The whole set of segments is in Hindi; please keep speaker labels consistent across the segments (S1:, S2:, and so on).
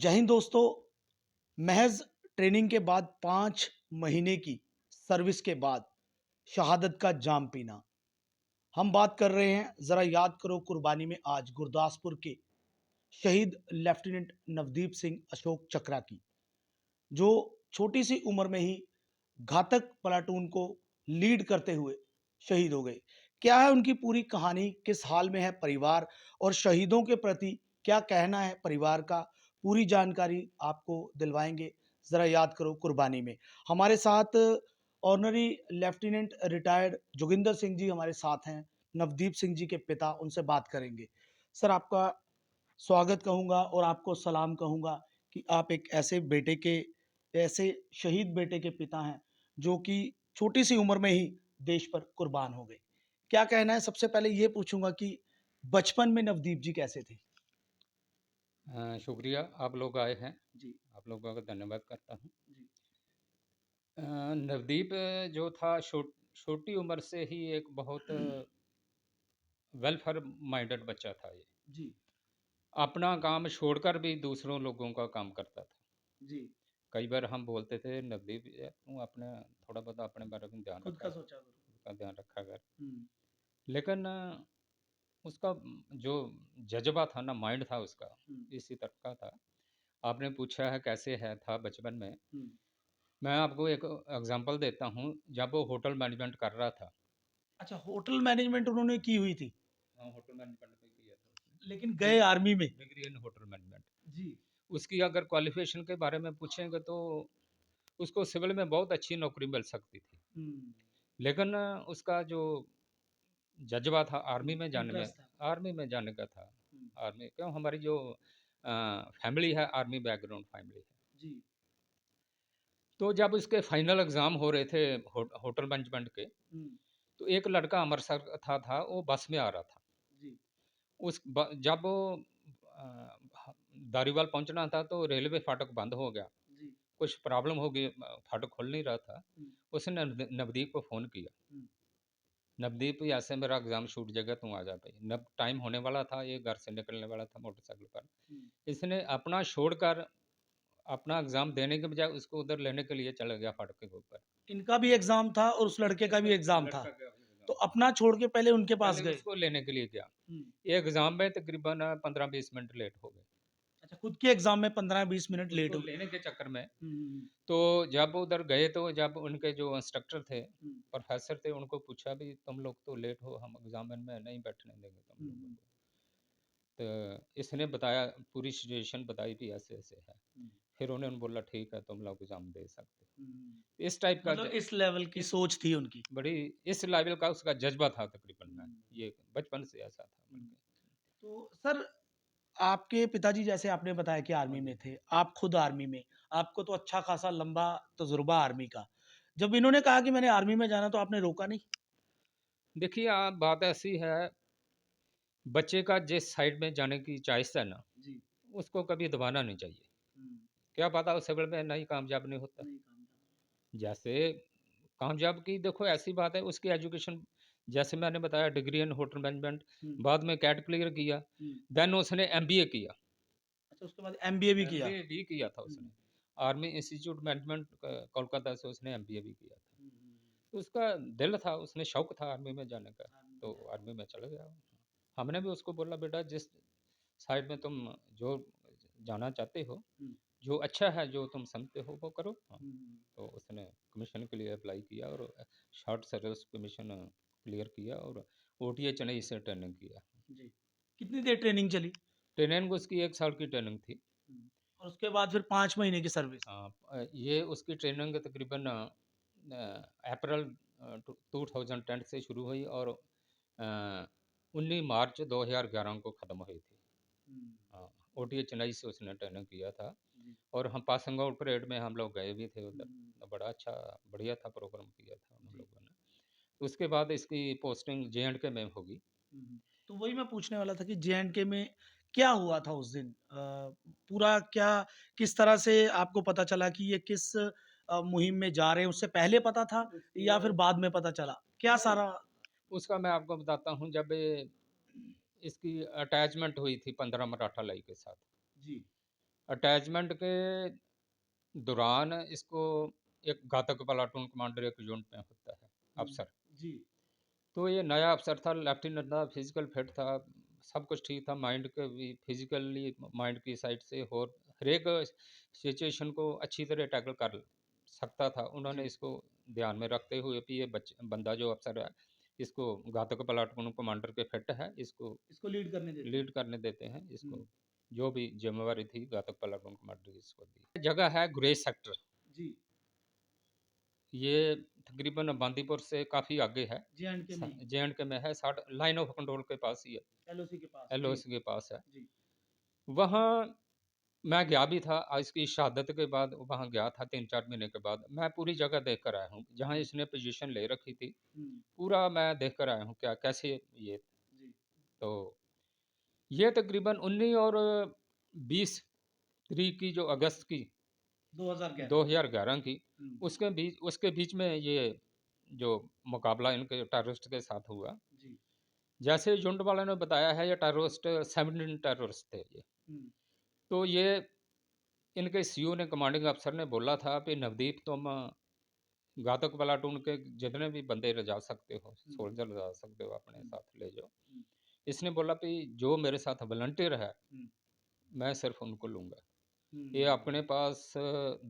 S1: जय हिंद दोस्तों। महज ट्रेनिंग के बाद 5 महीने की सर्विस के बाद शहादत का जाम पीना। हम बात कर रहे हैं, जरा याद करो कुर्बानी में आज गुरदासपुर के शहीद लेफ्टिनेंट नवदीप सिंह अशोक चक्रा की, जो छोटी सी उम्र में ही घातक प्लाटून को लीड करते हुए शहीद हो गए। क्या है उनकी पूरी कहानी, किस हाल में है परिवार और शहीदों के प्रति क्या कहना है परिवार का, पूरी जानकारी आपको दिलवाएंगे। जरा याद करो कुर्बानी में। हमारे साथ honorary lieutenant retired Joginder Singh ji हमारे साथ हैं, नवदीप सिंह जी के पिता, उनसे बात करेंगे। सर, आपका स्वागत कहूंगा और आपको सलाम कहूंगा कि आप एक ऐसे बेटे के, ऐसे शहीद बेटे के पिता हैं जो कि छोटी सी उम्र में ही देश पर कुर्बान हो गए। क्या कहना है? सबसे पहले ये पूछूंगा कि बचपन में नवदीप जी कैसे थे?
S2: शुक्रिया आप लोग आए हैं।
S1: जी।
S2: आप लोगों का धन्यवाद करता हूँ।
S1: जी।
S2: नवदीप जो था छोटी उम्र से ही एक बहुत वेलफेयर माइंडेड बच्चा था। ये
S1: जी।
S2: अपना काम छोड़कर भी दूसरों लोगों का काम करता था।
S1: जी।
S2: कई बार हम बोलते थे, नवदीप यार, तू अपने थोड़ा बहुत अपने बारे में ध्यान
S1: खुद
S2: रखा
S1: का
S2: कर,
S1: सोचा करो।
S2: खुद का ध्यान रखा कर।
S1: हम्म।
S2: लेकिन उसका जो जज्बा था ना, माइंड था उसका,
S1: हम्म।
S2: इसी तरह का था। आपने पूछा है कैसे है था बचपन में।
S1: हम्म।
S2: मैं आपको एक एग्जांपल देता हूँ। जब वो होटल मैनेजमेंट कर रहा था।
S1: अच्छा, होटल मैनेजमेंट उन्होंने की हुई थी,
S2: हाँ, होटल मैनेजमेंट में किया था
S1: लेकिन
S2: उसने।
S1: गए आर्मी में।
S2: Degree in hotel management.
S1: जी।
S2: उसकी अगर क्वालिफिकेशन के बारे में पूछेंगे तो उसको सिविल में बहुत अच्छी नौकरी मिल सकती थी।
S1: हम्म।
S2: लेकिन उसका जो जज्बा था आर्मी में जाने में,
S1: इंटरेस्ट था।
S2: आर्मी में जाने का था।
S1: हम्म।
S2: आर्मी क्यों, हमारी जो फैमिली है आर्मी बैकग्राउंड फैमिली है।
S1: जी।
S2: तो जब उसके फाइनल एग्ज़ाम हो रहे थे होटल मैनेजमेंट के,
S1: हम्म।
S2: तो एक लड़का अमृतसर था वो बस में आ रहा था।
S1: जी।
S2: जब वो अ, दारीवाल पहुंचना था तो रेलवे फाटक बंद हो गया।
S1: जी।
S2: कुछ प्रॉब्लम हो गई, फाटक खुल नहीं रहा था।
S1: हम्म।
S2: उसने नवदीप को फ़ोन किया।
S1: हम्म।
S2: नवदीप, ऐसे मेरा एग्ज़ाम छूट जाएगा, तू आ जा भाई। नब टाइम होने वाला था, ये घर से निकलने वाला था मोटरसाइकिल पर।
S1: हम्म।
S2: इसने अपना छोड़कर अपना एग्ज़ाम देने के बजाय उसको उधर लेने के लिए चला गया फाटक के ऊपर।
S1: इनका भी एग्जाम था और उस लड़के का
S2: उस
S1: भी एग्जाम था,
S2: लड़का का
S1: तो
S2: एग्ज़ाम था।
S1: अपना छोड़ के पहले उनके पास
S2: पहले
S1: गए।
S2: उसको लेने के लिए गया।
S1: हम्म।
S2: ये एग्ज़ाम में तकरीबन 15-20 मिनट लेट हो गए।
S1: अच्छा, खुद के एग्जाम में 15-20 मिनट लेट
S2: उसको
S1: हो
S2: लेने के चक्कर में।
S1: गए। हम्म।
S2: तो जब उधर गए तो जब उनके जो इंस्ट्रक्टर थे,
S1: हम्म।
S2: प्रोफेसर थे, उनको पूछा भी तुम लोग तो लेट हो, हम एग्जामिन में नहीं बैठने देंगे तुम लोगों
S1: हम्म।
S2: को। तो इसने बताया, पूरी सिचुएशन बताई भी ऐसे ऐसे है।
S1: हम्म।
S2: फिर उन्होंने बोला ठीक है, तुम लोग एग्जाम दे सकते हो। इस टाइप
S1: हम्म।
S2: का
S1: मतलब इस लेवल की
S2: इस
S1: सोच थी उनकी।
S2: बड़ी इस लेवल का उसका जज्बा था तकरीबन में।
S1: हम्म।
S2: ये बचपन से ऐसा था
S1: हम्म।
S2: बल्कि।
S1: तो सर, आपके पिताजी जैसे आपने बताया कि
S2: हाँ
S1: आर्मी में
S2: जी।
S1: थे, आप खुद आर्मी में, आपको तो अच्छा खासा लंबा तजुर्बा आर्मी का। जब इन्होंने कहा कि मैंने आर्मी में जाना, तो आपने रोका नहीं?
S2: देखिए, आप बात ऐसी है, बच्चे का जिस साइड में जाने की चॉइस है ना,
S1: जी।
S2: उसको कभी दबाना नहीं चाहिए।
S1: हम्म।
S2: क्या पता उस सिविल में नहीं कामयाब नहीं होता।
S1: नहीं काम था।
S2: जैसे कामयाब की देखो ऐसी बात है, उसकी एजुकेशन जैसे मैंने बताया, डिग्री इन होटल मैनेजमेंट,
S1: हम्म।
S2: बाद में कैट क्लियर किया।
S1: हम्म।
S2: देन उसने एमबीए किया।
S1: अच्छा, उसके बाद एमबीए भी किया।
S2: एमबीए भी किया था
S1: हम्म।
S2: उसने। आर्मी इंस्टीट्यूट मैनेजमेंट कोलकाता से उसने एमबीए भी किया था।
S1: हम्म।
S2: तो उसका दिल था, उसने शौक था आर्मी में जाने का।
S1: आर्मी में
S2: तो
S1: जाना।
S2: आर्मी में चला गया। हमने भी उसको बोला, बेटा जिस साइड में तुम जो जाना चाहते हो,
S1: हम्म।
S2: जो अच्छा है, जो तुम समझते हो वो करो। हाँ।
S1: हम्म।
S2: तो उसने कमीशन के लिए अप्लाई किया और शॉर्ट सर्विस कमीशन क्लियर किया और ओटीए चेन्नई से ट्रेनिंग किया।
S1: जी। कितनी देर ट्रेनिंग चली?
S2: ट्रेनिंग उसकी 1 साल की ट्रेनिंग थी।
S1: और उसके बाद फिर 5 महीने की सर्विस?
S2: ये उसकी ट्रेनिंग तकरीबन अप्रैल 2010 से शुरू हुई और 19 मार्च 2011 को ख़त्म हुई थी।
S1: हम्म।
S2: ओटीए चेन्नई से उसने ट्रेनिंग किया था।
S1: जी।
S2: और हम पासिंग आउट परेड में हम लोग गए भी थे उधर।
S1: हम्म।
S2: तो बड़ा अच्छा, बढ़िया था, प्रोग्राम किया था हम
S1: जी।
S2: लोगों ने। तो उसके बाद इसकी पोस्टिंग जे एंड के में होगी।
S1: तो वही मैं पूछने वाला था कि जे&के में क्या हुआ था उस दिन? पूरा क्या, किस तरह से आपको पता चला कि ये किस मुहिम में जा रहे हैं? उससे पहले पता था या फिर बाद में पता चला? क्या
S2: नहीं,
S1: सारा?
S2: उसका मैं आपको बताता हूँ। जब इसकी अटैचमेंट हुई थी 15 मराठा लाई के साथ।
S1: जी।
S2: अटैचमेंट के दौरान इसको एक घातक प्लाटून कमांडर एक यूनिट में होता है अफसर।
S1: जी।
S2: तो ये नया अफसर था, लेफ्टिनेंट था, फिजिकल फिट था, सब कुछ ठीक था, माइंड के भी फिजिकली माइंड की साइड से, और हर एक सिचुएशन को अच्छी तरह टैकल कर सकता था। उन्होंने
S1: जी।
S2: इसको ध्यान में रखते हुए कि ये बंदा जो अफसर है, इसको घातक प्लाटून कमांडर के फिट है, इसको
S1: इसको लीड करने देते हैं।
S2: लीड करने देते हैं,
S1: हुँ।
S2: इसको जो भी जिम्मेवारी थी घातक प्लाटून कमांडर की इसको दी। जगह है गुरेज सेक्टर,
S1: जी।
S2: ये तकरीबन बांदीपुर से काफ़ी आगे है,
S1: जे-एंड-के में ही,
S2: जे-एंड-के में है, 60 लाइन ऑफ कंट्रोल के पास ही है,
S1: एलओसी के पास। जी।
S2: एलओसी के पास है।
S1: जी।
S2: वहाँ मैं गया भी था, इसकी शहादत के बाद वहाँ गया था 3-4 महीने के बाद। मैं पूरी जगह देख कर आया हूँ, जहाँ
S1: हुँ।
S2: इसने पोजीशन ले रखी थी,
S1: हुँ।
S2: पूरा मैं देख कर आया हूँ क्या कैसे ये।
S1: जी।
S2: तो ये तकरीबन 19 और 20 तारीख की, जो अगस्त की
S1: 2011।
S2: 2011 की,
S1: हुँ।
S2: उसके बीच में ये जो मुकाबला इनके टेररिस्ट के साथ हुआ।
S1: जी।
S2: जैसे यूनिट वालों ने बताया है, ये टेररिस्ट 17 टेररिस्ट थे ये।
S1: हुँ।
S2: तो ये इनके सीओ ने, कमांडिंग अफसर ने बोला था कि नवदीप, तुम घातक प्लाटून के जितने भी बंदे ले जा सकते हो,
S1: हुँ।
S2: सोल्जर ले जा सकते हो, अपने
S1: हुँ।
S2: साथ ले जाओ।
S1: हुँ।
S2: इसने बोला कि जो मेरे साथ वॉलंटियर है,
S1: हुँ।
S2: मैं सिर्फ उनको लूँगा। ये
S1: हुँ।
S2: अपने पास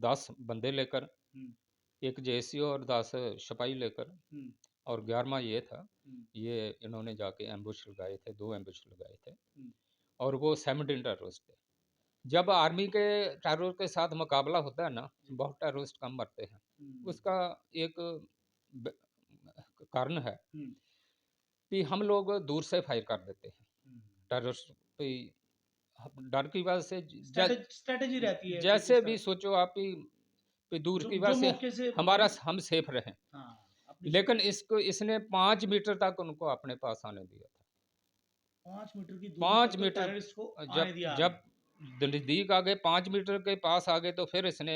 S2: 10 बंदे लेकर,
S1: हुँ।
S2: एक जेसीओ और 10 सिपाही लेकर,
S1: हुँ।
S2: और 11वां ये था,
S1: हुँ।
S2: ये इन्होंने जाके एम्बुश लगाए थे, 2 एम्बुश लगाए थे,
S1: हुँ।
S2: और वो 17 टेररिस्ट थे। जब आर्मी के टेरर के साथ मुकाबला होता है ना,
S1: जी।
S2: बहुत टेररिस्ट कम मरते हैं।
S1: हुँ।
S2: उसका एक ब कारण है
S1: हुँ।
S2: कि हम लोग दूर से फायर कर देते हैं।
S1: हुँ।
S2: टेररिस्ट पे डर की वजह से,
S1: स्ट्रैटेजी रहती है कि
S2: जैसे
S1: किस
S2: भी
S1: तरह से
S2: सोचो आप कि दूर
S1: जो
S2: की वजह
S1: जो
S2: से
S1: मौके से
S2: हमारा हम सेफ रहें।
S1: हाँ, अपनी
S2: लेकिन
S1: सेफ्टी
S2: इसने 5 मीटर तक उनको अपने पास आने दिया था।
S1: 5 मीटर की दूरी
S2: 5
S1: तक
S2: मीटर,
S1: टेररिस्ट को
S2: जब
S1: आने दिया आपने।
S2: जब नज़दीक आ गए, 5 मीटर के पास आ गए, तो फिर इसने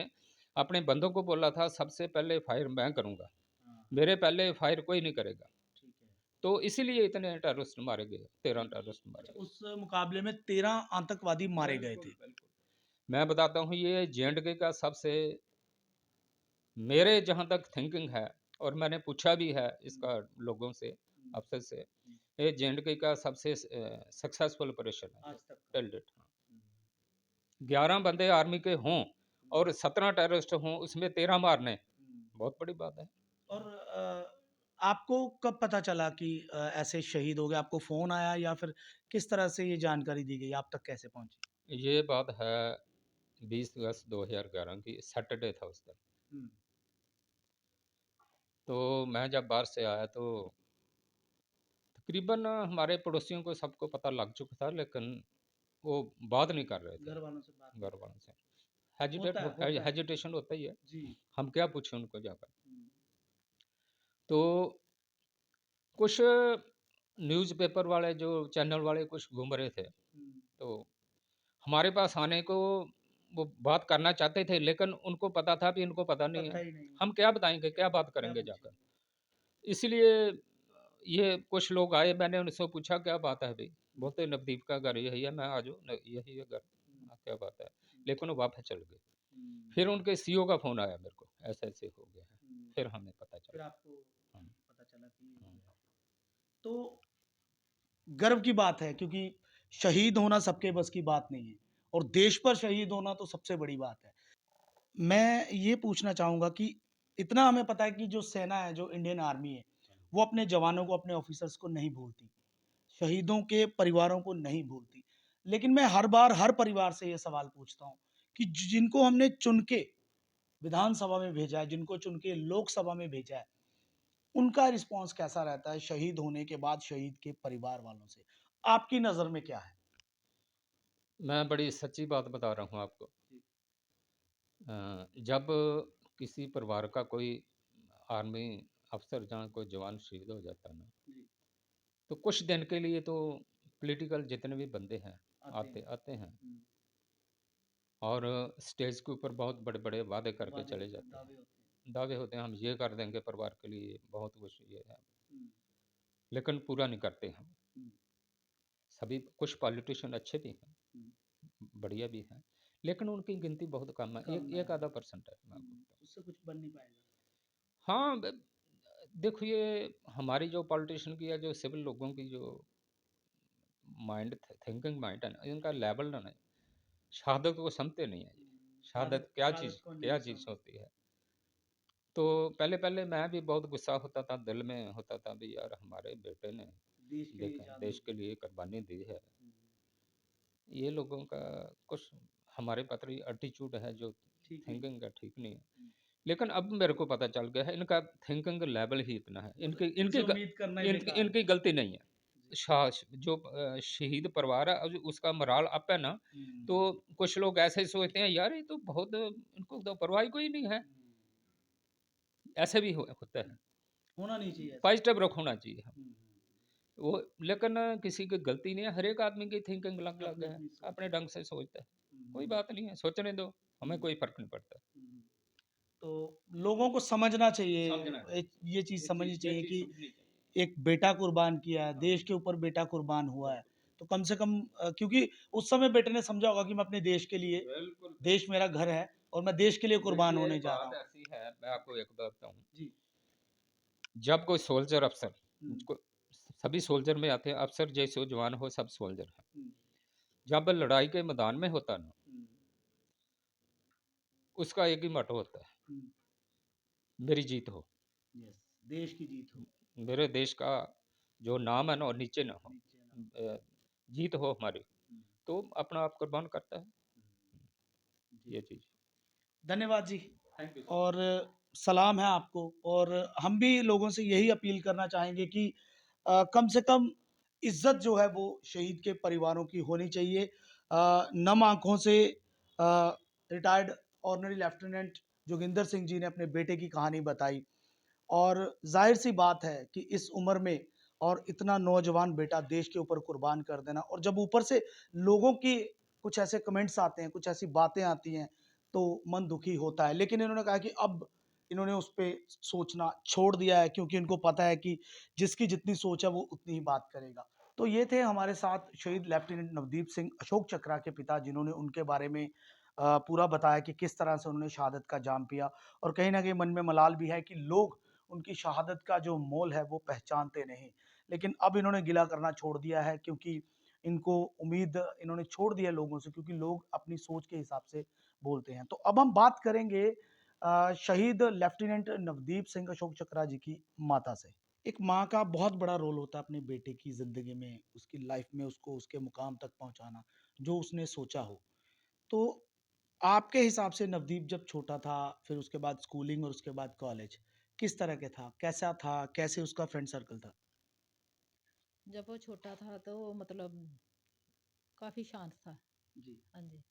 S2: अपने बंदों को बोला था, सबसे पहले फायर मैं करूँगा,
S1: हाँ,
S2: मेरे पहले फायर कोई नहीं करेगा।
S1: ठीक है।
S2: तो इसीलिए इतने टेररिस्ट मारे गए, 13 टेररिस्ट मारे
S1: अच्छा,
S2: गए।
S1: उस मुकाबले में 13 आतंकवादी मारे गए
S2: बिल्कुल,
S1: थे।
S2: बिल्कुल। मैं बताता हूँ, ये जे.एंड.के का सबसे, मेरे जहाँ तक थिंकिंग है, और मैंने पूछा भी है
S1: हुँ।
S2: इसका लोगों से,
S1: हुँ।
S2: अफसर से,
S1: हुँ।
S2: ये जे.एंड.के का सबसे सक्सेसफुल ऑपरेशन है ये,
S1: आज तक का।
S2: Till date. हाँ।
S1: हुँ।
S2: 11 बंदे आर्मी के हों
S1: हुँ।
S2: और 17 टेररिस्ट हों, उसमें 13 मारने,
S1: हुँ।
S2: बहुत बड़ी बात है।
S1: और आपको कब पता चला कि ऐसे शहीद हो गए? आपको फ़ोन आया या फिर किस तरह से ये जानकारी दी गई? आप तक कैसे पहुँची?
S2: ये बात है 20 अगस्त 2011 की, सैटरडे था उस दिन।
S1: हुँ।
S2: तो मैं जब बाहर से आया, तो तकरीबन हमारे पड़ोसियों को सबको पता लग चुका था, लेकिन वो बात नहीं कर रहे थे
S1: घर वालों से बात नहीं
S2: घर
S1: कर
S2: वालों से। हेजिटेशन होता ही है।
S1: जी।
S2: हम क्या पूछें उनको जाकर।
S1: हुँ।
S2: तो कुछ न्यूज़पेपर वाले, जो चैनल वाले कुछ घूम रहे थे,
S1: हुँ।
S2: तो हमारे पास आने को वो बात करना चाहते थे, लेकिन उनको पता था कि इनको पता नहीं
S1: पता
S2: है,
S1: ही नहीं है।
S2: हम क्या बताएँगे,
S1: क्या
S2: क्या बात
S1: क्या
S2: करेंगे जाकर।
S1: पूछेंगे?
S2: इसलिए ये कुछ लोग आए, मैंने उनसे पूछा, क्या बात है भई?
S1: हुँ।
S2: बोलते नवदीप का घर यही है, मैं आ जाओ न, यही है घर।
S1: हुँ।
S2: क्या बात है?
S1: हुँ।
S2: लेकिन वो वापस चले गए।
S1: हुँ।
S2: फिर उनके सीईओ का फ़ोन आया मेरे को, ऐसे-ऐसे हो गया है।
S1: हुँ।
S2: फिर हमें पता
S1: फिर
S2: चला।
S1: आपको
S2: हाँ,
S1: पता चला कि ये
S2: हाँ।
S1: हुआ। तो गर्व की बात है क्योंकि शहीद होना सबके बस की बात नहीं है और देश पर शहीद होना तो सबसे बड़ी बात है। मैं ये पूछना चाहूँगा कि इतना हमें पता है कि जो सेना है, जो इंडियन आर्मी है, वो अपने जवानों को, अपने ऑफिसर्स को नहीं भूलती, शहीदों के परिवारों को नहीं भूलती। लेकिन मैं हर बार हर परिवार से ये सवाल पूछता हूँ कि जिनको हमने चुन के विधानसभा में भेजा है, जिनको चुन के लोकसभा में भेजा है, उनका रिस्पॉन्स कैसा रहता है शहीद होने के बाद शहीद के परिवार वालों से? आपकी नज़र में क्या है?
S2: मैं बड़ी सच्ची बात बता रहा हूँ आपको।
S1: जी।
S2: जब किसी परिवार का कोई आर्मी अफ़सर, जहाँ कोई जवान शहीद हो जाता है ना,
S1: जी।
S2: तो कुछ दिन के लिए तो पॉलिटिकल जितने भी बंदे हैं,
S1: आते
S2: आते
S1: हैं।
S2: आते हैं,
S1: हुँ।
S2: और स्टेज के ऊपर बहुत बड़े-बड़े वादे करके
S1: वादे
S2: चले
S1: होते हैं,
S2: जाते हैं।
S1: दावे होते हैं।
S2: दावे होते हैं, हम ये कर देंगे परिवार के लिए, बहुत कुछ ये है,
S1: हुँ।
S2: लेकिन पूरा नहीं करते हम।
S1: हुँ।
S2: सभी, कुछ पॉलिटिशियन अच्छे भी हैं,
S1: हुँ।
S2: बढ़िया भी हैं, लेकिन उनकी गिनती बहुत कम है,
S1: कम
S2: एक
S1: है।
S2: आधा परसेंट है, मैं बोलता हूँ।
S1: उससे कुछ बन नहीं पाएगा।
S2: हाँ, देखो ये हमारी जो पॉलिटिशियन की या जो सिविल लोगों की जो माइंड थिंकिंग माइंड है ना, इनका लेवल ना नहीं, शहादत को समझते नहीं है ये।
S1: शहादत
S2: शहादत क्या
S1: शहादत को नहीं
S2: क्या चीज़
S1: समझ।
S2: होती है। तो पहले-पहले मैं भी बहुत गुस्सा होता था, दिल में होता था भी यार हमारे बेटे ने
S1: देश के लिए
S2: देखें
S1: जान
S2: देश
S1: दी।
S2: के लिए कुर्बानी दी है।
S1: हुँ,
S2: ये लोगों का कुछ हमारे प्रति एटीट्यूड है जो
S1: ठीक नहीं।
S2: थिंकिंग का ठीक नहीं है।
S1: हुँ,
S2: लेकिन अब मेरे को पता चल गया है इनका थिंकिंग लेवल ही इतना है।
S1: मतलब
S2: इनकी
S1: इनसे
S2: इनकी ग
S1: उम्मीद करना ही
S2: इनकी
S1: बेकार है।
S2: इनकी गलती नहीं है।
S1: जी।
S2: जो शहीद परिवार है अब उसका मोराल अप है ना,
S1: हुँ,
S2: तो कुछ लोग ऐसे सोचते हैं यार ये तो बहुत इनको तो परवाह कोई नहीं है।
S1: हुँ,
S2: ऐसे भी होता
S1: हुँ।
S2: है।
S1: होना नहीं चाहिए ऐसा।
S2: पॉजिटिव रख होना चाहिए।
S1: हुँ,
S2: वो लेकिन किसी की गलती नहीं है, हर एक आदमी की थिंकिंग अलग-अलग है,
S1: अपनी-अपनी सोच
S2: अपने
S1: है।
S2: ढंग से सोचता है। कोई
S1: हुँ,
S2: बात नहीं है, सोचने दो, हमें
S1: हुँ,
S2: कोई फ़र्क नहीं पड़ता।
S1: हुँ। तो लोगों को समझना चाहिए,
S2: समझना चाहिए,
S1: ये चीज़ समझनी
S2: ये
S1: चाहिए
S2: चीज़
S1: कि
S2: समझनी चाहिए।
S1: एक बेटा कुर्बान किया है,
S2: हाँ,
S1: देश के ऊपर बेटा कुर्बान हुआ है।
S2: बिल्कुल।
S1: तो कम से कम क्योंकि उस समय बेटे ने समझा होगा कि मैं अपने देश के लिए,
S2: बिल्कुल,
S1: देश
S2: बिल्कुल।
S1: मेरा घर है और मैं देश के लिए कुर्बान
S2: देखिए,
S1: होने जा रहा
S2: बात
S1: हूँ।
S2: ऐसी है, मैं आपको एक बात बताऊँ,
S1: जी।
S2: जब कोई सोल्जर अफ़सर
S1: हुँ,
S2: को सभी सोल्जर में आते हैं, अफ़सर जैसे हो, जवान हो, सब सोल्जर हैं।
S1: हुँ,
S2: जब लड़ाई के मैदान में होता है ना,
S1: हुँ,
S2: उसका एक ही मोट्टो होता है,
S1: हुँ।
S2: मेरी जीत हो।
S1: यस, देश की जीत हो,
S2: मेरे देश का जो नाम है ना, वो नीचे ना हो।
S1: नीचे ना हो।
S2: अ, जीत हो हमारी,
S1: हुँ,
S2: तो अपना आप कुर्बान करता है,
S1: हुँ। जी।
S2: ये चीज़।
S1: धन्यवाद जी।
S2: Thank you sir.
S1: और सलाम है आपको और हम भी लोगों से यही अपील करना चाहेंगे कि कम से कम इज़्ज़त जो है वो शहीद के परिवारों की होनी चाहिए। नम आँखों से retired ordinary lieutenant Joginder Singh ji ने अपने बेटे की कहानी बताई और ज़ाहिर-सी बात है कि इस उम्र में और इतना नौजवान बेटा देश के ऊपर कुर्बान कर देना और जब ऊपर से लोगों की कुछ ऐसे कमेंट्स आते हैं, कुछ ऐसी बातें आती हैं, तो मन दुखी होता है। लेकिन इन्होंने कहा कि अब इन्होंने उस पे सोचना छोड़ दिया है क्योंकि इनको पता है कि जिसकी जितनी सोच है वो उतनी ही बात करेगा। तो ये थे हमारे साथ शहीद लेफ्टिनेंट नवदीप सिंह अशोक चक्रा के पिता जिन्होंने उनके बारे में पूरा बताया कि किस तरह से उन्होंने शहादत का जाम पिया और कहीं न कहीं मन में मलाल भी है कि लोग उनकी शहादत का जो मोल है वो पहचानते नहीं। लेकिन अब इन्होंने गिला करना छोड़ दिया है क्योंकि इनको उम्मीद इन्होंने छोड़ दी है लोगों से क्योंकि लोग अपनी सोच के हिसाब से बोलते हैं। तो अब हम बात करेंगे शहीद लेफ्टिनेंट नवदीप सिंह अशोक चक्रा जी की माता से। एक माँ का बहुत बड़ा रोल होता है अपने बेटे की ज़िंदगी में, उसकी लाइफ़ में उसको उसके मुकाम तक पहुँचाना, जो उसने सोचा हो। तो आपके हिसाब से नवदीप जब छोटा था, फिर उसके बाद स्कूलिंग और उसके बाद कॉलेज, किस तरह के था? कैसा था? कैसे उसका फ्रेंड सर्कल था?
S3: जब वो छोटा था तो मतलब काफ़ी शांत था।
S1: जी,
S3: हाँ जी।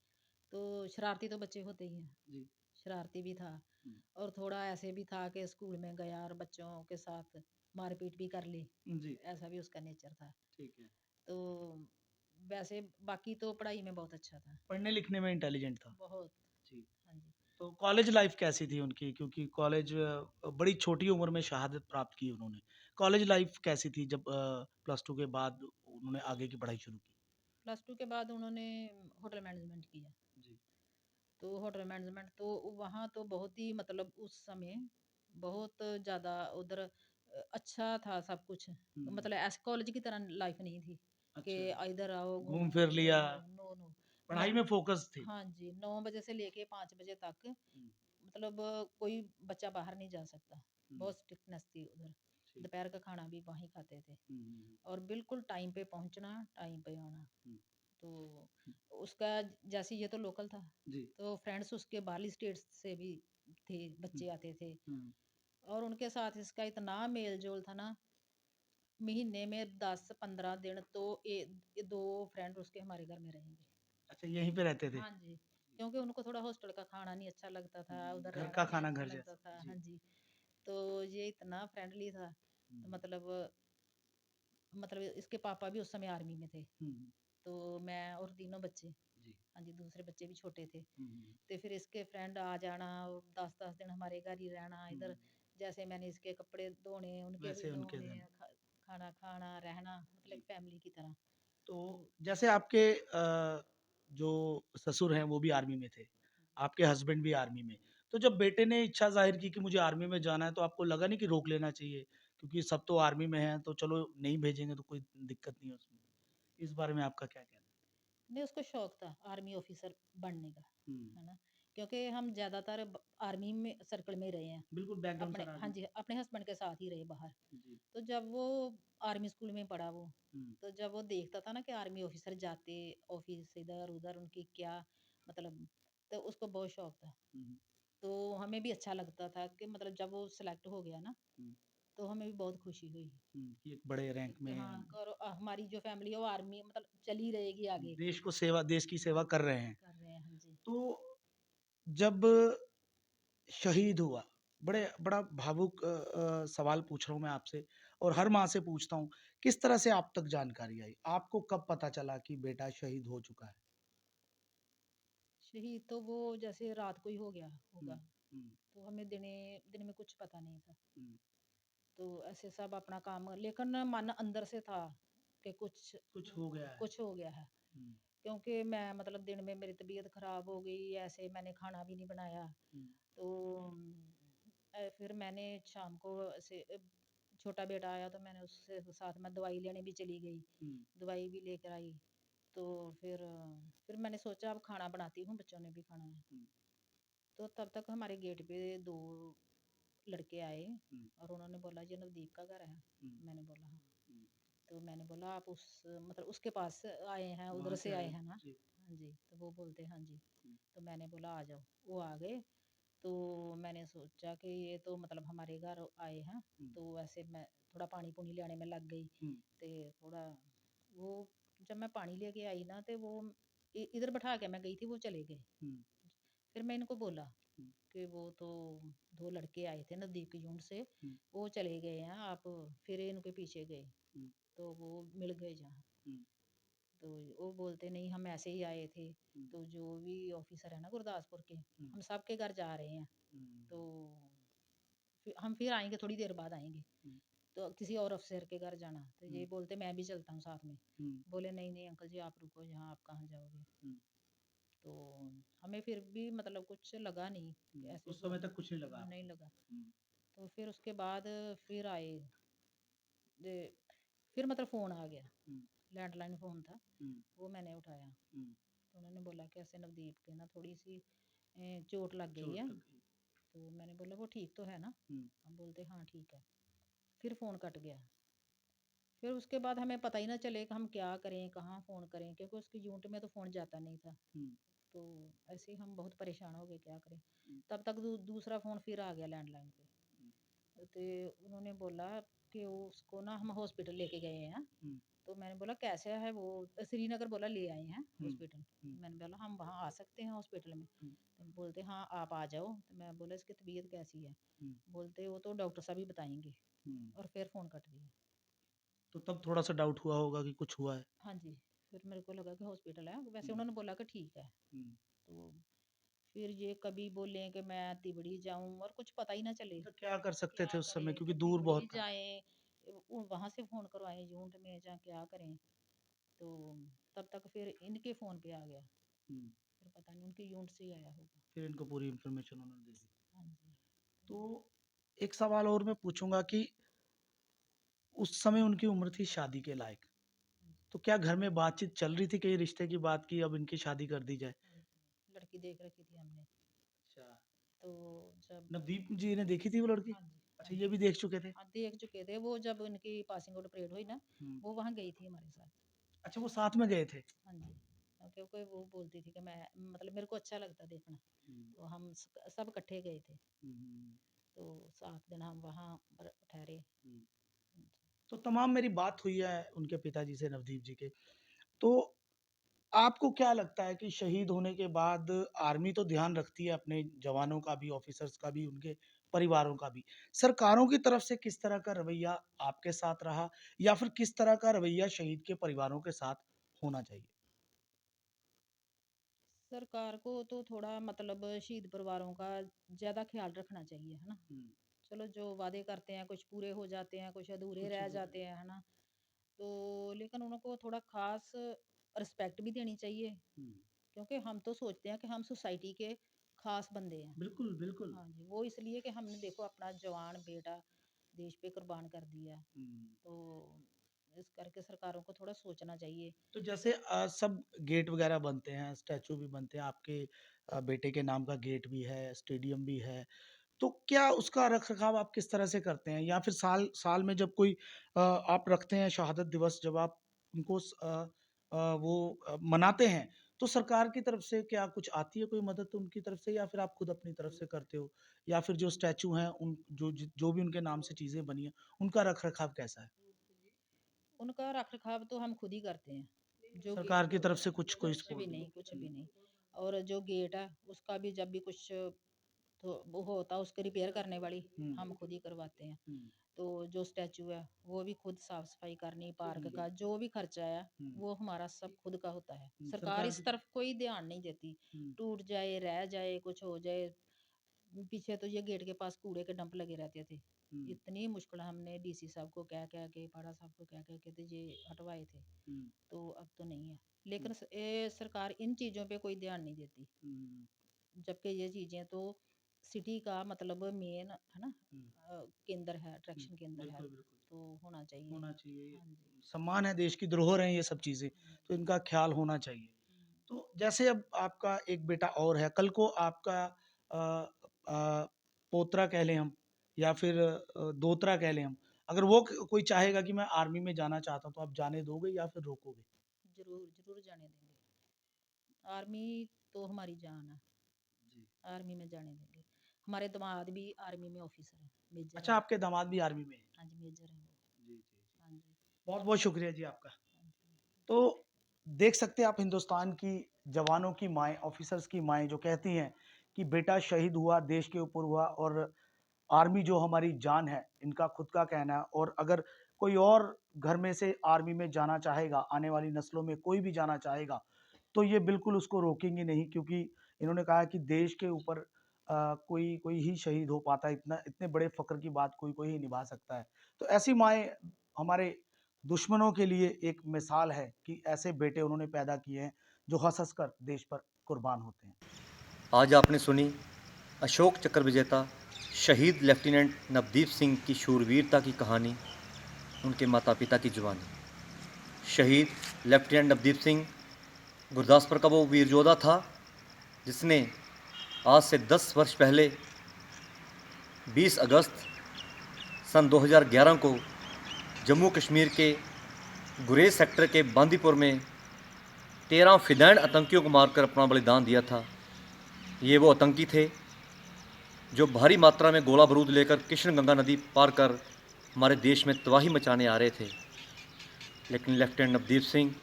S3: तो शरारती तो बच्चे होते ही हैं।
S1: जी।
S3: शरारती भी था
S1: हुँ,
S3: और थोड़ा ऐसे भी था कि स्कूल में गया और बच्चों के साथ मारपीट भी कर ली।
S1: जी,
S3: ऐसा भी उसका नेचर था।
S1: ठीक है।
S3: तो वैसे बाकी तो पढ़ाई में बहुत अच्छा था।
S1: पढ़ने-लिखने में इंटेलिजेंट था।
S3: बहुत।
S1: जी,
S3: हाँ जी।
S1: तो कॉलेज लाइफ़ कैसी थी उनकी? क्योंकि कॉलेज बड़ी छोटी उम्र में शहादत प्राप्त की उन्होंने। कॉलेज लाइफ़ कैसी थी जब प्लस 2 के बाद उन्होंने आगे की पढ़ाई शुरू की?
S3: प्लस 2 के बाद उन्होंने होटल मैनेजमेंट किया।
S1: जी,
S3: तो होटल मैनेजमेंट तो वहाँ तो बहुत ही मतलब उस समय बहुत ज़्यादा उधर अच्छा था सब कुछ।
S1: हुँ,
S3: मतलब ऐसे कॉलेज की तरह लाइफ नहीं थी कि
S1: अच्छा,
S3: इधर आओ
S1: घूम
S3: घूमो
S1: फिर लिया,
S3: नो नो नो नो।
S1: पढ़ाई में फ़ोकस थे।
S3: हाँ जी, 9 बजे से लेके 5 बजे तक
S1: हुँ,
S3: मतलब कोई बच्चा बाहर नहीं जा सकता।
S1: हुँ,
S3: बहुत स्ट्रिक्टनेस थी उधर।
S1: ठीक।
S3: दोपहर का खाना भी वहीं खाते थे
S1: हुँ, हुँ,
S3: और बिल्कुल टाइम पे पहुंचना, टाइम पे आना।
S1: हुँ,
S3: तो उसका जैसे ये तो लोकल था,
S1: जी।
S3: तो फ्रेंड्स उसके बाहरली स्टेट्स से भी थे,
S1: हुँ,
S3: बच्चे आते थे
S1: हुँ,
S3: और उनके साथ इसका इतना मेल जोल था ना। महीने में 10-15 दिन तो ये 2 फ्रेंड उसके हमारे घर में रहेंगे।
S1: अच्छा यहीं पे रहते थे?
S3: हाँ जी, क्योंकि उनको थोड़ा हॉस्टल का खाना नहीं अच्छा लगता था, उधर
S1: घर
S3: रहना
S1: का
S3: नहीं
S1: खाना
S3: अच्छा
S1: घर
S3: लगता था।
S1: जैसा।
S3: हाँ
S1: जी।
S3: जी, तो ये इतना फ्रेंडली था।
S1: हुँ,
S3: मतलब मतलब इसके पापा भी उस समय आर्मी में थे।
S1: हुँ,
S3: तो मैं और तीनों बच्चे।
S1: जी।
S3: हाँ जी, दूसरे बच्चे भी छोटे थे।
S1: हुँ, हुँ,
S3: तो फिर इसके फ्रेंड आ जाना और 10-10 दिन हमारे घर ही रहना
S1: हुँ,
S3: इधर। जैसे मैंने इसके कपड़े धोने, उनके भी
S1: वैसे उनके
S3: धोने,
S1: दिन।
S3: खाना खाना, रहना मतलब एक
S1: जी।
S3: फैमिली की तरह।
S1: तो
S3: तो
S1: जैसे आपके जो ससुर हैं वो भी आर्मी में थे, आपके हस्बैंड भी आर्मी में। तो जब बेटे ने इच्छा ज़ाहिर की कि मुझे आर्मी में जाना है, तो आपको लगा नहीं कि रोक लेना चाहिए? क्योंकि सब तो आर्मी में हैं, तो चलो नहीं भेजेंगे तो कोई दिक्कत नहीं है उसमें। इस बारे में आपका क्या कहना है?
S3: नहीं, उसको शौक था आर्मी ऑफिसर बनने का,
S1: हुँ,
S3: है ना? क्योंकि हम ज़्यादातर आर्मी में सर्कल में ही रहे हैं,
S1: बिल्कुल बैकग्राउंड
S3: अपने,
S1: सारा
S3: हाँ
S1: आर्मी
S3: जी, अपने हस्बैंड के साथ ही रहे बाहर।
S1: जी,
S3: तो जब वो आर्मी स्कूल में पढ़ा वो,
S1: हुँ,
S3: तो जब वो देखता था ना कि आर्मी ऑफिसर जाते ऑफिस इधर उधर, उनकी क्या मतलब, तो उसको बहुत शौक था।
S1: हुँ,
S3: तो हमें भी अच्छा लगता था कि मतलब जब वो सिलेक्ट हो गया ना,
S1: हुँ,
S3: तो हमें भी बहुत खुशी हुई
S1: कि एक बड़े रैंक
S3: कि
S1: में
S3: हाँ, और हमारी जो फैमिली है वो आर्मी मतलब चली रहेगी आगे,
S1: देश की सेवा कर रहे हैं।
S3: कर रहे हैं। हाँ जी।
S1: तो जब शहीद हुआ, बड़ा भावुक सवाल पूछ रहा हूँ मैं आपसे और हर माँ से पूछता हूँ, किस तरह से आप तक जानकारी आई? आपको कब पता चला कि बेटा शहीद हो चुका है?
S3: शहीद तो वो जैसे रात को ही हो गया
S1: हुँ,
S3: होगा,
S1: हुँ,
S3: तो हमें दिने दिन में कुछ पता नहीं था।
S1: हुँ,
S3: तो ऐसे सब अपना काम, लेकिन मन अंदर से था कि
S1: कुछ हो गया है।
S3: कुछ हो गया है।
S1: हुँ,
S3: क्योंकि मैं मतलब दिन में मेरी तबीयत खराब हो गई, ऐसे मैंने खाना भी नहीं बनाया।
S1: हुँ,
S3: तो फिर मैंने शाम को ऐसे छोटा बेटा आया तो मैंने उससे साथ में दवाई लेने भी चली गई,
S1: हुँ,
S3: दवाई भी लेकर आई। तो फिर मैंने सोचा अब खाना बनाती हूँ, बच्चों ने भी खाना है।
S1: हुँ,
S3: तो तब तक हमारे गेट पे दो लड़के आए
S1: हुँ,
S3: और उन्होंने बोला ये नवदीप का घर है।
S1: हुँ,
S3: मैंने बोला हाँ।
S1: हुँ,
S3: तो मैंने बोला आप उस मतलब उसके पास आए हैं, उधर
S1: वहाँ से
S3: से आए
S1: आए
S3: हैं ना?
S1: जी,
S3: हाँ जी। तो वो बोलते हाँ जी।
S1: हुँ,
S3: तो मैंने बोला आ जाओ। वो आ गए। तो मैंने सोचा कि ये तो मतलब हमारे घर आए हैं,
S1: हुँ,
S3: तो ऐसे मैं थोड़ा पानी पुनी लेने में लग गई।
S1: हुँ,
S3: ते थोड़ा वो जब मैं पानी लेके आई ना, तो वो इधर बैठा के मैं गई थी, वो चले गए।
S1: हुँ,
S3: फिर मैं इनको बोला
S1: हुँ,
S3: कि वो तो दो लड़के आए थे नज़दीक के यूनिट से,
S1: हुँ,
S3: वो चले गए हैं, आप फिर इनके पीछे गए।
S1: हुँ,
S3: तो वो मिल गए जहाँ।
S1: हुँ,
S3: तो वो बोलते नहीं हम ऐसे ही आए थे।
S1: हुँ,
S3: तो जो भी ऑफिसर है ना गुरदासपुर के,
S1: हुँ,
S3: हम सबके घर जा रहे हैं। तो
S1: हुँ,
S3: हम फिर आएंगे, थोड़ी देर बाद आएंगे।
S1: हुँ,
S3: तो किसी और अफसर के घर जाना, तो
S1: हुँ,
S3: ये बोलते मैं भी चलता हूँ साथ में।
S1: हुँ,
S3: बोले नहीं नहीं अंकल जी आप रुको, यहाँ आप कहाँ जाओगे?
S1: हुँ,
S3: तो हमें फिर भी मतलब कुछ लगा नहीं कि
S1: हुँ,
S3: ऐसे
S1: उस समय
S3: बोल,
S1: तक कुछ नहीं लगा
S3: नहीं
S1: आपको?
S3: लगा।
S1: हुँ,
S3: तो फिर उसके बाद फिर आए, दे फिर मतलब फ़ोन आ गया,
S1: हुँ,
S3: लैंडलाइन फ़ोन था।
S1: हुँ,
S3: वो मैंने उठाया।
S1: हुँ,
S3: तो उन्होंने बोला कि ऐसे नवदीप के ना थोड़ी सी चोट लग गई है।
S1: चोट लग गई।
S3: तो मैंने बोला वो ठीक तो है ना?
S1: हुँ,
S3: हम बोलते हाँ ठीक है। फिर फ़ोन कट गया। फिर उसके बाद हमें पता ही ना चले कि हम क्या करें, कहाँ फ़ोन करें, क्योंकि उसकी यूनिट में तो फ़ोन जाता नहीं था।
S1: हुँ,
S3: तो ऐसे ही हम बहुत परेशान हो गए क्या करें।
S1: हुँ,
S3: तब तक दूसरा फ़ोन फिर आ गया लैंडलाइन पे।
S1: हुँ,
S3: तो उन्होंने बोला कि उसको ना हम हॉस्पिटल लेके गए हैं।
S1: हुँ,
S3: तो मैंने बोला कैसे है वो? श्रीनगर बोला ले आए हैं
S1: हुँ,
S3: हॉस्पिटल।
S1: हुँ,
S3: तो मैंने बोला हम वहाँ आ सकते हैं हॉस्पिटल में?
S1: हुँ,
S3: तो बोलते हाँ आप आ जाओ। तो मैं बोला इसकी तबीयत कैसी है?
S1: हुँ,
S3: बोलते वो तो डॉक्टर साहब ही बताएंगे।
S1: हुँ।
S3: और फिर फ़ोन कट दिया।
S1: तो तब थोड़ा-सा डाउट हुआ होगा कि कुछ हुआ है।
S3: हाँ जी। फिर मेरे को लगा कि हॉस्पिटल है, वैसे
S1: हुँ,
S3: उन्होंने बोला कि ठीक है।
S1: हुँ।
S3: तो फिर ये कभी बोले कि मैं तिबड़ी जाऊं और कुछ पता ही ना चले
S1: मतलब क्या कर सकते थे
S3: क्या
S1: उस समय
S3: करें,
S1: क्योंकि
S3: कि
S1: दूर
S3: तिबड़ी
S1: बहुत था।
S3: जाएं, वहां से फोन करवाएं यूनिट में, या क्या करें। तो तब तक फिर इनके फोन पे आ गया।
S1: हुँ,
S3: फिर पता नहीं उनके यूनिट से ही आया होगा।
S1: फिर इनको पूरी इन्फॉर्मेशन उन्होंने दे दी।
S3: हाँ जी।
S1: तो एक सवाल और मैं पूछूँगा कि उस समय उनकी उम्र थी शादी के लायक।
S3: हाँ जी।
S1: तो क्या घर में बातचीत चल रही थी कहीं रिश्ते की बात की अब इनकी शादी कर दी जाए?
S3: हाँ जी, लड़की देख रखी थी हमने।
S1: अच्छा।
S3: तो जब,
S1: नवदीप जी ने देखी थी वो लड़की?
S3: हाँ जी, हाँ
S1: अच्छा ये
S3: जी,
S1: भी देख चुके थे?
S3: हाँ देख चुके थे वो, जब इनकी पासिंग आउट परेड हुई ना,
S1: हुँ।
S3: वो वहाँ गई थी हमारे साथ।
S1: अच्छा वो साथ में गए थे?
S3: हाँ जी। क्योंकि वो बोलती थी कि मैं मतलब मेरे को अच्छा लगता देखना।
S1: हुँ,
S3: तो हम सब इकट्ठे गए थे।
S1: हुँ, हुँ,
S3: तो 7 दिन हम वहाँ पर ठहरे।
S1: हुँ।
S3: जी।
S1: तो तमाम मेरी बात हुई है उनके पिताजी से नवदीप जी के। तो आपको क्या लगता है कि शहीद होने के बाद आर्मी तो ध्यान रखती है अपने जवानों का भी, ऑफिसर्स का भी, उनके परिवारों का भी। सरकारों की तरफ से किस तरह का रवैया आपके साथ रहा या फिर किस तरह का रवैया शहीद के परिवारों के साथ होना चाहिए?
S3: सरकार को तो थोड़ा मतलब शहीद परिवारों का ज़्यादा ख़्याल रखना चाहिए, है ना?
S1: हुँ,
S3: चलो जो वादे करते हैं कुछ पूरे हो जाते हैं, कुछ अधूरे
S1: कुछ
S3: रह
S1: अधूरे
S3: जाते हैं, है ना? तो लेकिन उनको थोड़ा ख़ास रिस्पेक्ट भी देनी चाहिए।
S1: हुँ,
S3: क्योंकि हम तो सोचते हैं कि हम सोसाइटी के खास बंदे हैं।
S1: बिल्कुल, बिल्कुल।
S3: हाँ जी, वो इसलिए कि हमने देखो अपना जवान बेटा देश पे कुर्बान कर दिया।
S1: हुँ।
S3: तो इस करके सरकारों को थोड़ा सोचना चाहिए।
S1: तो जैसे सब गेट वगैरह बनते हैं, स्टैचू भी बनते हैं, आपके बेटे के नाम का गेट भी है, स्टेडियम भी है। तो क्या उसका रख-रखाव आप किस तरह से करते हैं? या फिर साल साल में जब कोई आप रखते हैं शहादत दिवस जब आप उनको मनाते हैं, तो सरकार की तरफ से क्या कुछ आती है कोई मदद उनकी तरफ से या फिर आप खुद अपनी तरफ से करते हो? या फिर जो स्टैचू हैं उन जो भी उनके नाम से चीज़ें बनी हैं, उनका रख-रखाव कैसा है?
S3: उनका रख-रखाव तो हम खुद ही करते हैं। जो
S1: सरकार
S3: गेट
S1: की तरफ से कुछ कोई
S3: कुछ भी
S1: सपोर्ट?
S3: नहीं, कुछ
S1: हुँ,
S3: भी नहीं। और जो गेट है उसका भी जब भी कुछ तो वो होता है उसके रिपेयर करने वाली
S1: हुँ,
S3: हम खुद ही करवाते हैं।
S1: हुँ,
S3: तो जो स्टैचू है वो भी खुद साफ सफाई करनी, पार्क
S1: हुँ,
S3: का जो भी खर्चा है
S1: हुँ,
S3: वो हमारा सब खुद का होता है। सरकार
S1: सरकार
S3: इस
S1: की
S3: तरफ कोई ध्यान नहीं देती।
S1: हुँ,
S3: टूट जाए, रह जाए, कुछ हो जाए। पीछे तो ये गेट के पास कूड़े के डंप लगे रहते थे।
S1: हुँ,
S3: इतनी मुश्किल हमने डीसी साहब को कह के, पाड़ा साहब को कह के तो ये हटवाए थे।
S1: हुँ,
S3: तो अब तो नहीं है। लेकिन
S1: हुँ,
S3: सरकार इन चीज़ों पे कोई ध्यान नहीं देती।
S1: हुँ,
S3: जबकि ये चीज़ें तो सिटी का मतलब मेन है ना,
S1: हुँ,
S3: केंद्र है,
S1: हुँ,
S3: अट्रैक्शन केंद्र है।
S1: बिल्कुल, बिल्कुल।
S3: तो होना चाहिए।
S1: होना चाहिए।
S3: हाँ जी।
S1: सम्मान है, देश की धरोहर हैं ये सब चीज़ें, तो इनका ख़्याल होना चाहिए। तो जैसे अब आपका एक बेटा और है, कल को आपका अ पोतरा कह लें हम या फिर दोतरा कह लें हम, अगर वो क कोई चाहेगा कि मैं आर्मी में जाना चाहता हूँ, तो आप जाने दोगे या फिर रोकोगे?
S3: ज़रूर, ज़रूर जाने देंगे। आर्मी तो हमारी जान है।
S1: जी।
S3: आर्मी में जाने देंगे। हमारे दामाद भी आर्मी में ऑफिसर हैं, मेजर
S1: अच्छा
S3: हैं।
S1: आपके दामाद भी आर्मी में हैं?
S3: हाँ जी, मेजर हैं वो।
S1: जी, जी, जी।
S3: हाँ जी।
S1: बहुत-बहुत शुक्रिया जी आपका।
S3: हाँ जी।
S1: तो देख सकते हैं आप हिंदुस्तान की जवानों की माएँ, ऑफ़िसर्स की माएँ जो कहती हैं कि बेटा शहीद हुआ, देश के ऊपर हुआ और आर्मी जो हमारी जान है, इनका खुद का कहना है और अगर कोई और घर में से आर्मी में जाना चाहेगा, आने वाली नस्लों में कोई भी जाना चाहेगा, तो ये बिल्कुल उसको रोकेंगे नहीं क्योंकि इन्होंने कहा कि देश के ऊपर कोई कोई ही शहीद हो पाता है, इतने बड़े फ़ख्र की बात कोई-कोई ही निभा सकता है। तो ऐसी माएँ हमारे दुश्मनों के लिए एक मिसाल है कि ऐसे बेटे उन्होंने पैदा किए हैं, जो हँस-हँस कर देश पर कुर्बान होते हैं।
S4: आज आपने सुनी अशोक चक्र विजेता शहीद लेफ्टिनेंट नवदीप सिंह की शूरवीरता की कहानी, उनके माता पिता की जुबानी। शहीद लेफ्टिनेंट नवदीप सिंह गुरदासपुर का वो वीर योद्धा था जिसने आज से 10 वर्ष पहले 20 अगस्त सन 2011 को जम्मू कश्मीर के गुरेज सेक्टर के बांदीपुर में 13 फिदैन आतंकियों को मारकर अपना बलिदान दिया था। ये वो आतंकी थे जो भारी मात्रा में गोला बारूद लेकर कृष्ण गंगा नदी पार कर हमारे देश में तबाही मचाने आ रहे थे। लेकिन लेफ्टिनेंट नवदीप सिंह,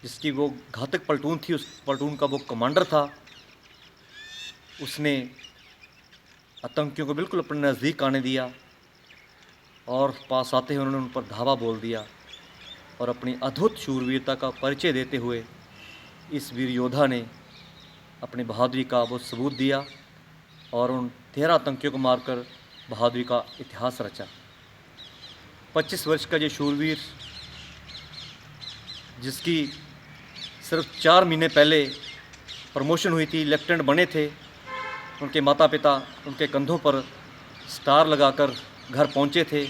S4: जिसकी वो घातक प्लाटून थी, उस प्लाटून का वो कमांडर था, उसने आतंकियों को बिल्कुल अपने नज़दीक आने दिया और पास आते ही उन्होंने उन पर धावा बोल दिया और अपनी अद्भुत शूरवीरता का परिचय देते हुए इस वीर योद्धा ने अपनी बहादुरी का वो सबूत दिया और उन 13 आतंकियों को मारकर बहादुरी का इतिहास रचा। 25 वर्ष का ये शूरवीर, जिसकी सिर्फ 4 महीने पहले प्रमोशन हुई थी, लेफ्टिनेंट बने थे, उनके माता पिता उनके कंधों पर स्टार लगाकर घर पहुंचे थे,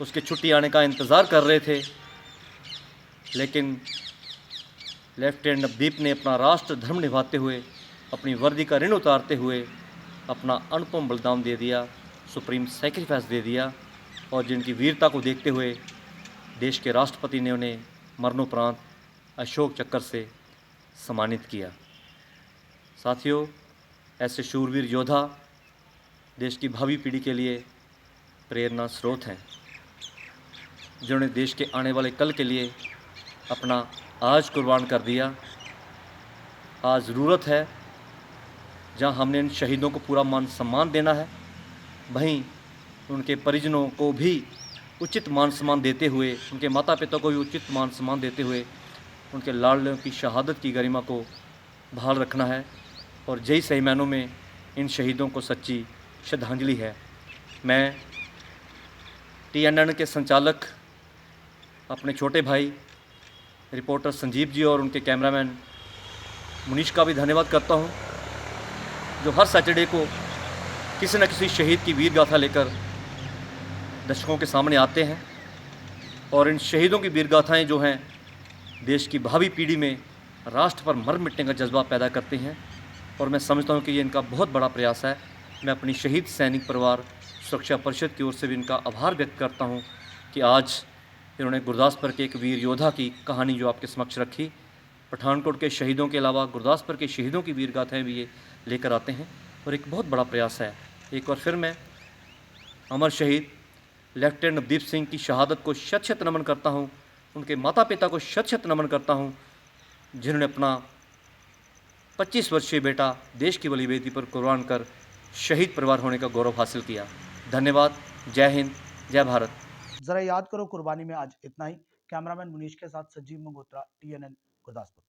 S4: उसके छुट्टी आने का इंतज़ार कर रहे थे। लेकिन लेफ्टिनेंट नवदीप ने अपना राष्ट्र धर्म निभाते हुए, अपनी वर्दी का ऋण उतारते हुए अपना अनुपम बलिदान दे दिया, सुप्रीम सेक्रीफाइस दे दिया और जिनकी वीरता को देखते हुए देश के राष्ट्रपति ने उन्हें मरणोपरांत अशोक चक्र से सम्मानित किया। साथियों, ऐसे शूरवीर योद्धा देश की भावी पीढ़ी के लिए प्रेरणा स्रोत हैं, जिन्होंने देश के आने वाले कल के लिए अपना आज कुर्बान कर दिया। आज ज़रूरत है, जहां हमने इन शहीदों को पूरा मान सम्मान देना है, वहीं उनके परिजनों को भी उचित मान सम्मान देते हुए, उनके माता पिता को भी उचित मान सम्मान देते हुए उनके लाडलों की शहादत की गरिमा को बहाल रखना है और यही सही मायनों में इन शहीदों को सच्ची श्रद्धांजलि है। मैं TNN के संचालक अपने छोटे भाई रिपोर्टर संजीव जी और उनके कैमरामैन मुनीश का भी धन्यवाद करता हूँ, जो हर सैटरडे को किसी न किसी शहीद की वीर गाथा लेकर दर्शकों के सामने आते हैं और इन शहीदों की वीर गाथाएँ जो हैं देश की भावी पीढ़ी में राष्ट्र पर मर मिटने का जज्बा पैदा करते हैं और मैं समझता हूँ कि ये इनका बहुत बड़ा प्रयास है। मैं अपनी शहीद सैनिक परिवार सुरक्षा परिषद की ओर से भी इनका आभार व्यक्त करता हूँ कि आज इन्होंने गुरदासपुर के एक वीर योद्धा की कहानी जो आपके समक्ष रखी। पठानकोट के शहीदों के अलावा गुरदासपुर के शहीदों की वीर गाथाएँ भी ये लेकर आते हैं और एक बहुत बड़ा प्रयास है। एक बार फिर मैं अमर शहीद लेफ्टिनेंट नवदीप सिंह की शहादत को शत शत नमन करता हूँ, उनके माता पिता को शत शत नमन करता हूँ, जिन्होंने अपना 25 वर्षीय बेटा देश की बलि वेदी पर कुर्बान कर शहीद परिवार होने का गौरव हासिल किया। धन्यवाद। जय हिंद, जय भारत।
S1: जरा याद करो कुर्बानी में आज इतना ही। कैमरामैन मुनीश के साथ संजीव मंगोत्रा, TNN गुरदासपुर।